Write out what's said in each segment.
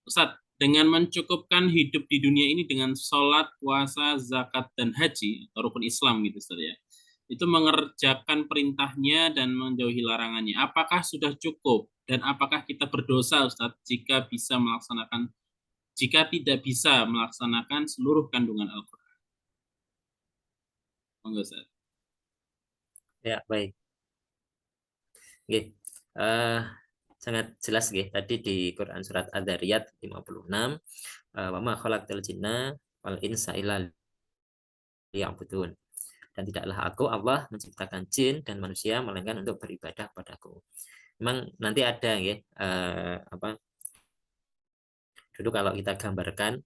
Ustaz, dengan mencukupkan hidup di dunia ini dengan sholat, puasa, zakat, dan haji, atau rukun Islam gitu Ustaz ya, itu mengerjakan perintahnya dan menjauhi larangannya. Apakah sudah cukup? Dan apakah kita berdosa Ustaz jika tidak bisa melaksanakan seluruh kandungan Al-Quran? Monggo Ustaz. Ya, baik. Nggih. Eh, sangat jelas nggih tadi di Quran surat Adzariyat 56, wa ma khalaqtal jinna wal insa illa liya'budun. Dan tidaklah aku Allah menciptakan jin dan manusia melainkan untuk beribadah padaku. Memang nanti ada ya apa dulu kalau kita gambarkan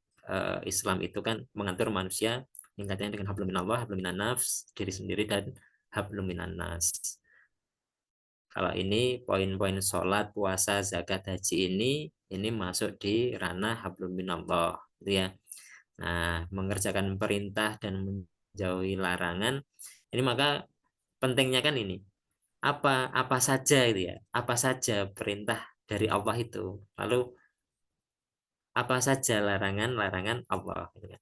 Islam itu kan mengatur manusia yang katanya dengan hablum minallah, hablum minan nafs, diri sendiri dan hablum minan nas. Kalau ini poin-poin sholat, puasa, zakat, haji ini masuk di ranah hablum minallah, gitu ya. Nah, mengerjakan perintah dan menjauhi larangan ini maka pentingnya kan ini apa saja itu ya, apa saja perintah dari Allah itu, lalu apa saja larangan-larangan Allah, gitu kan.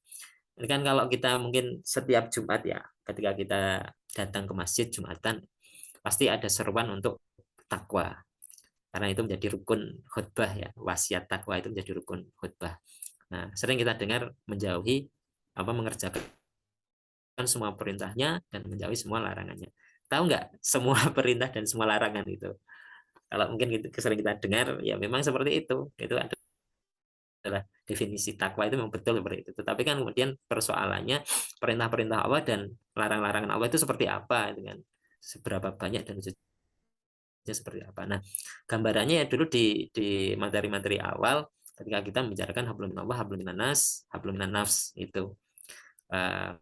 Ini kan kalau kita mungkin setiap Jumat ya, ketika kita datang ke masjid Jumatan, pasti ada seruan untuk takwa. Karena itu menjadi rukun khutbah ya, wasiat takwa itu menjadi rukun khutbah. Nah, sering kita dengar menjauhi mengerjakan semua perintahnya dan menjauhi semua larangannya. Tahu nggak semua perintah dan semua larangan itu? Kalau mungkin sering kita dengar, ya memang seperti itu. Itu adalah definisi takwa itu memang betul seperti itu. Tetapi kan kemudian persoalannya perintah-perintah Allah dan larang-larangan Allah itu seperti apa dengan seberapa banyak dan seperti apa. Nah, gambarannya ya dulu di materi-materi awal ketika kita membicarakan hablum minallah, hablum minannas, hablum minannafs itu uh,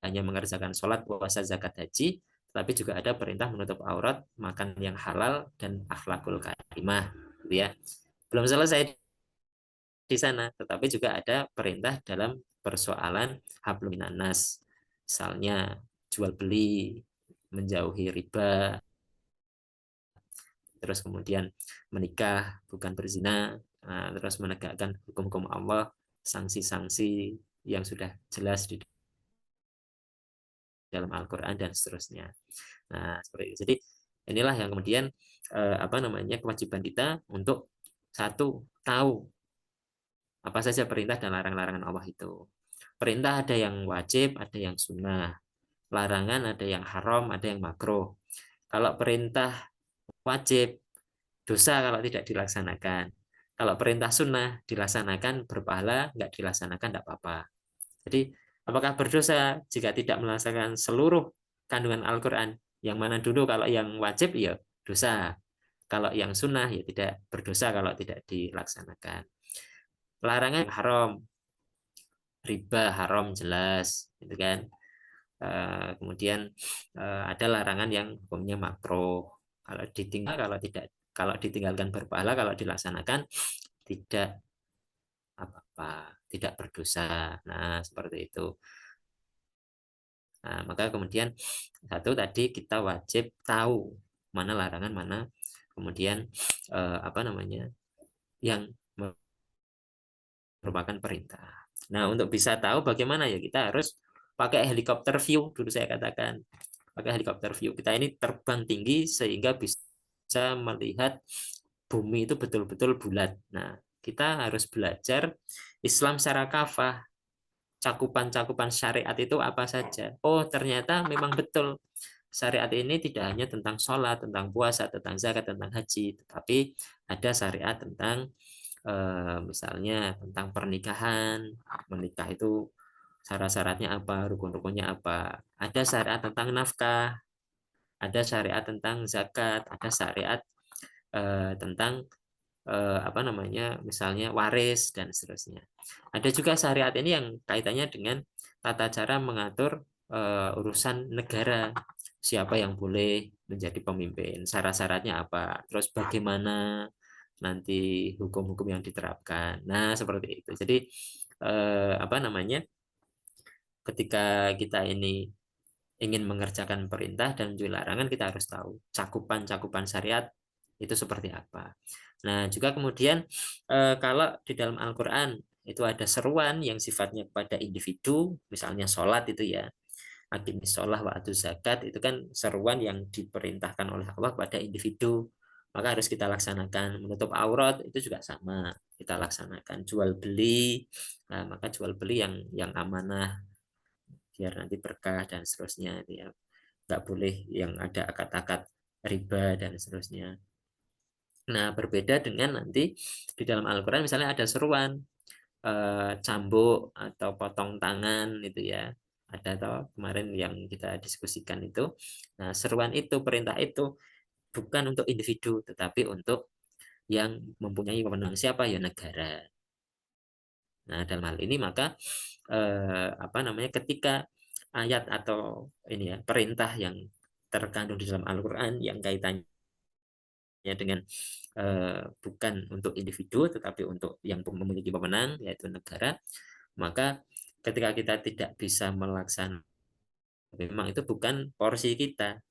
hanya mengerjakan sholat, puasa, zakat, haji, tapi juga ada perintah menutup aurat, makan yang halal dan akhlakul karimah, gitu ya. Belum selesai di sana, tetapi juga ada perintah dalam persoalan hablum minannas, misalnya jual beli, menjauhi riba, terus kemudian menikah bukan berzina, terus menegakkan hukum-hukum Allah, sanksi-sanksi yang sudah jelas di dalam Al-Quran dan seterusnya. Nah, seperti itu. Jadi inilah yang kemudian kewajiban kita untuk satu tahu apa saja perintah dan larangan-larangan Allah itu. Perintah ada yang wajib, ada yang sunnah. Larangan ada yang haram, ada yang makruh. Kalau perintah wajib, dosa kalau tidak dilaksanakan. Kalau perintah sunnah dilaksanakan berpahala, nggak dilaksanakan tidak apa-apa. Jadi apakah berdosa jika tidak melaksanakan seluruh kandungan Al-Quran? Yang mana dulu kalau yang wajib ya dosa. Kalau yang sunnah ya tidak berdosa kalau tidak dilaksanakan. Larangan haram, riba haram jelas, gitu kan. Kemudian ada larangan yang hukumnya makruh. Kalau ditinggalkan berpahala, kalau dilaksanakan tidak apa-apa, tidak berdosa. Nah, seperti itu. Nah, maka kemudian satu tadi kita wajib tahu mana larangan, mana kemudian yang merupakan perintah. Nah, untuk bisa tahu bagaimana ya kita harus pakai helikopter view dulu saya katakan. Pakai helikopter view. Kita ini terbang tinggi sehingga bisa melihat bumi itu betul-betul bulat. Nah, kita harus belajar Islam secara kafah. Cakupan-cakupan syariat itu apa saja. Oh, ternyata memang betul. Syariat ini tidak hanya tentang sholat, tentang puasa, tentang zakat, tentang haji, tetapi ada syariat tentang misalnya tentang pernikahan, menikah itu syarat-syaratnya apa, rukun-rukunnya apa. Ada syariat tentang nafkah, ada syariat tentang zakat, ada syariat tentang misalnya waris dan seterusnya. Ada juga syariat ini yang kaitannya dengan tata cara mengatur urusan negara, siapa yang boleh menjadi pemimpin, syarat-syaratnya apa, terus bagaimana nanti hukum-hukum yang diterapkan. Nah, seperti itu. Jadi eh, apa namanya? Ketika kita ini ingin mengerjakan perintah dan menjauhi larangan, kita harus tahu cakupan-cakupan syariat itu seperti apa. Nah, juga kemudian kalau di dalam Al-Qur'an itu ada seruan yang sifatnya kepada individu, misalnya sholat itu ya, aqimis sholah wa atuz zakat, itu kan seruan yang diperintahkan oleh Allah kepada individu, maka harus kita laksanakan. Menutup aurat itu juga sama, kita laksanakan. Jual beli, nah, maka jual beli yang amanah, biar nanti berkah dan seterusnya, ya. Nggak boleh yang ada akad-akad riba dan seterusnya. Nah, berbeda dengan nanti di dalam Al-Quran misalnya ada seruan cambuk atau potong tangan itu ya. Ada atau kemarin yang kita diskusikan itu. Nah, seruan itu, perintah itu bukan untuk individu tetapi untuk yang mempunyai wewenang, siapa ya, negara. Nah, dalam hal ini maka apa namanya, ketika ayat atau ini ya, perintah yang terkandung di dalam Al-Quran yang kaitannya dengan bukan untuk individu tetapi untuk yang memiliki pemenang yaitu negara, maka ketika kita tidak bisa melaksanakan, memang itu bukan porsi kita,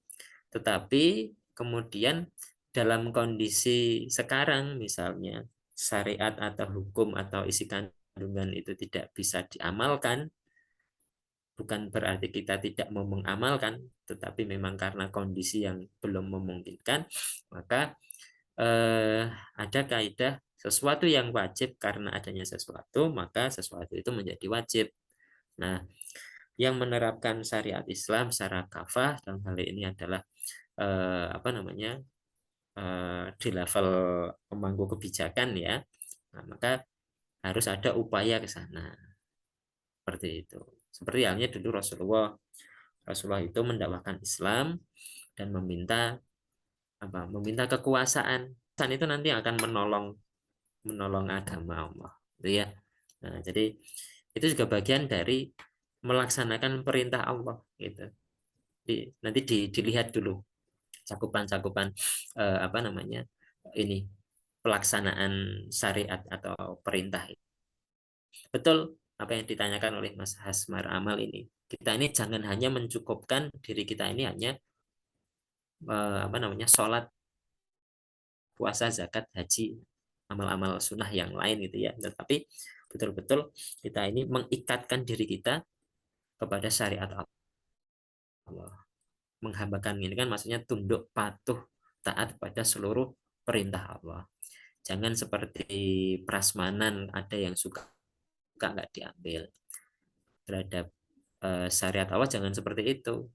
tetapi kemudian dalam kondisi sekarang misalnya syariat atau hukum atau isi kandungan itu tidak bisa diamalkan, bukan berarti kita tidak mau mengamalkan, tetapi memang karena kondisi yang belum memungkinkan, maka ada kaidah sesuatu yang wajib karena adanya sesuatu, maka sesuatu itu menjadi wajib. Nah, yang menerapkan syariat Islam secara kafah dalam hal ini adalah apa namanya, di level pemangku kebijakan ya. Nah, maka harus ada upaya ke sana seperti itu. Seperti halnya dulu Rasulullah itu mendakwahkan Islam dan meminta apa? Meminta kekuasaan. Dan itu nanti akan menolong agama Allah, gitu ya. Nah, jadi itu juga bagian dari melaksanakan perintah Allah gitu. Nanti dilihat dulu cakupan-cakupan apa namanya, ini pelaksanaan syariat atau perintah. Betul apa yang ditanyakan oleh Mas Hasmar Amal ini. Kita ini jangan hanya mencukupkan diri kita ini hanya apa namanya, sholat, puasa, zakat, haji, amal-amal sunnah yang lain gitu ya. Tetapi betul-betul kita ini mengikatkan diri kita kepada syariat Allah. Menghambakan ini kan maksudnya tunduk, patuh, taat pada seluruh perintah Allah. Jangan seperti prasmanan, ada yang suka nggak diambil terhadap syariat Allah, jangan seperti itu.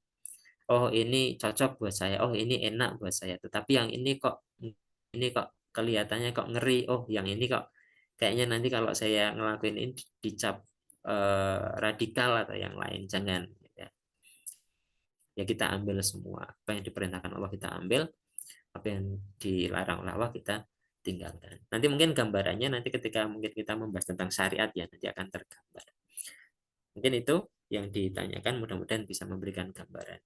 Oh ini cocok buat saya, oh ini enak buat saya, tetapi yang ini kok kelihatannya kok ngeri, oh yang ini kok kayaknya nanti kalau saya ngelakuin ini dicap radikal atau yang lain. Jangan ya. Ya kita ambil semua apa yang diperintahkan Allah, kita ambil, apa yang dilarang oleh Allah kita tinggalkan. Nanti mungkin gambarannya nanti ketika mungkin kita membahas tentang syariat ya nanti akan tergambar. Mungkin itu yang ditanyakan, mudah-mudahan bisa memberikan gambaran.